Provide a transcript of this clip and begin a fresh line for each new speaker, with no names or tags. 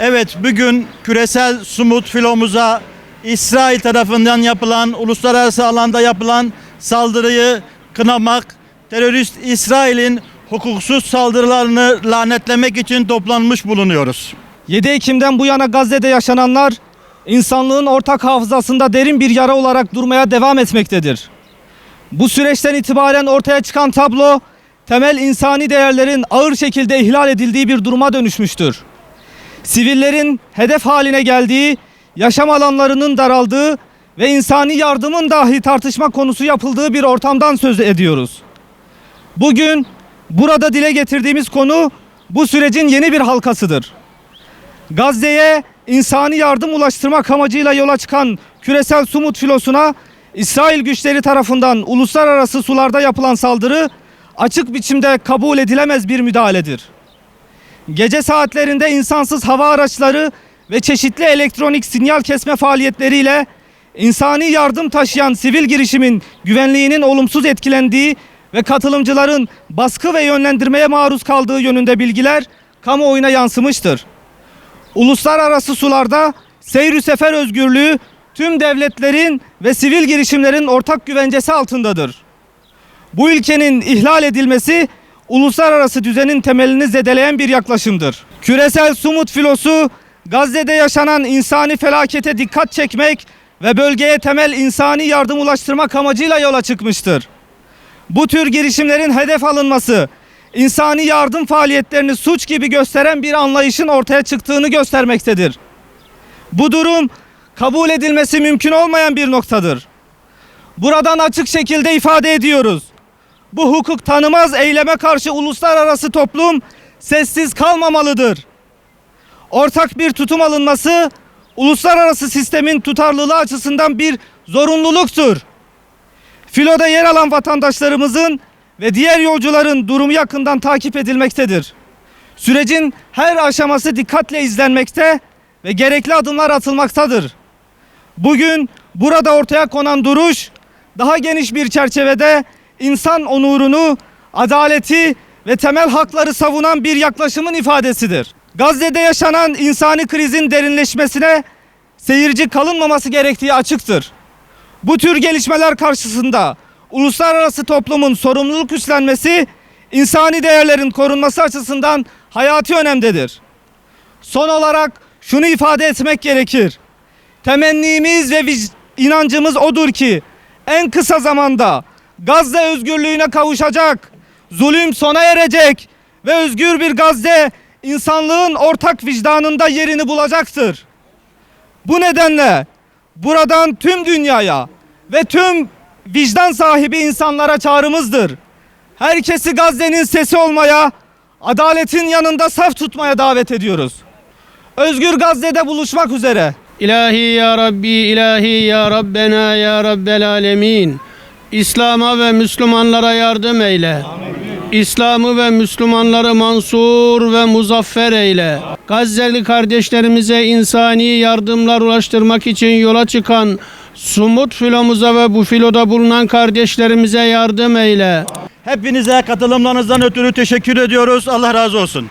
Evet, bugün küresel Sumut filomuza İsrail tarafından yapılan, uluslararası alanda yapılan saldırıyı kınamak, terörist İsrail'in hukuksuz saldırılarını lanetlemek için toplanmış bulunuyoruz.
7 Ekim'den bu yana Gazze'de yaşananlar insanlığın ortak hafızasında derin bir yara olarak durmaya devam etmektedir. Bu süreçten itibaren ortaya çıkan tablo temel insani değerlerin ağır şekilde ihlal edildiği bir duruma dönüşmüştür. Sivillerin hedef haline geldiği, yaşam alanlarının daraldığı ve insani yardımın dahi tartışma konusu yapıldığı bir ortamdan söz ediyoruz. Bugün burada dile getirdiğimiz konu bu sürecin yeni bir halkasıdır. Gazze'ye insani yardım ulaştırmak amacıyla yola çıkan küresel Sumut filosuna İsrail güçleri tarafından uluslararası sularda yapılan saldırı açık biçimde kabul edilemez bir müdahaledir. Gece saatlerinde insansız hava araçları ve çeşitli elektronik sinyal kesme faaliyetleriyle insani yardım taşıyan sivil girişimin güvenliğinin olumsuz etkilendiği ve katılımcıların baskı ve yönlendirmeye maruz kaldığı yönünde bilgiler kamuoyuna yansımıştır. Uluslararası sularda seyr-ü sefer özgürlüğü tüm devletlerin ve sivil girişimlerin ortak güvencesi altındadır. Bu ilkenin ihlal edilmesi uluslararası düzenin temelini zedeleyen bir yaklaşımdır. Küresel Sumut filosu Gazze'de yaşanan insani felakete dikkat çekmek ve bölgeye temel insani yardım ulaştırmak amacıyla yola çıkmıştır. Bu tür girişimlerin hedef alınması, insani yardım faaliyetlerini suç gibi gösteren bir anlayışın ortaya çıktığını göstermektedir. Bu durum kabul edilmesi mümkün olmayan bir noktadır. Buradan açık şekilde ifade ediyoruz. Bu hukuk tanımaz eyleme karşı uluslararası toplum sessiz kalmamalıdır. Ortak bir tutum alınması uluslararası sistemin tutarlılığı açısından bir zorunluluktur. Filoda yer alan vatandaşlarımızın ve diğer yolcuların durumu yakından takip edilmektedir. Sürecin her aşaması dikkatle izlenmekte ve gerekli adımlar atılmaktadır. Bugün burada ortaya konan duruş daha geniş bir çerçevede insan onurunu, adaleti ve temel hakları savunan bir yaklaşımın ifadesidir. Gazze'de yaşanan insani krizin derinleşmesine seyirci kalınmaması gerektiği açıktır. Bu tür gelişmeler karşısında uluslararası toplumun sorumluluk üstlenmesi, insani değerlerin korunması açısından hayati önemdedir. Son olarak şunu ifade etmek gerekir. Temennimiz ve inancımız odur ki en kısa zamanda Gazze özgürlüğüne kavuşacak, zulüm sona erecek ve özgür bir Gazze insanlığın ortak vicdanında yerini bulacaktır. Bu nedenle buradan tüm dünyaya ve tüm vicdan sahibi insanlara çağrımızdır. Herkesi Gazze'nin sesi olmaya, adaletin yanında saf tutmaya davet ediyoruz. Özgür Gazze'de buluşmak üzere.
İlahi ya Rabbi, ilahi ya Rabbena ya Rabbel alemin. İslam'a ve Müslümanlara yardım eyle. İslam'ı ve Müslümanları mansur ve muzaffer eyle. Gazze'li kardeşlerimize insani yardımlar ulaştırmak için yola çıkan Sumut filomuza ve bu filoda bulunan kardeşlerimize yardım eyle.
Hepinize katılımlarınızdan ötürü teşekkür ediyoruz. Allah razı olsun.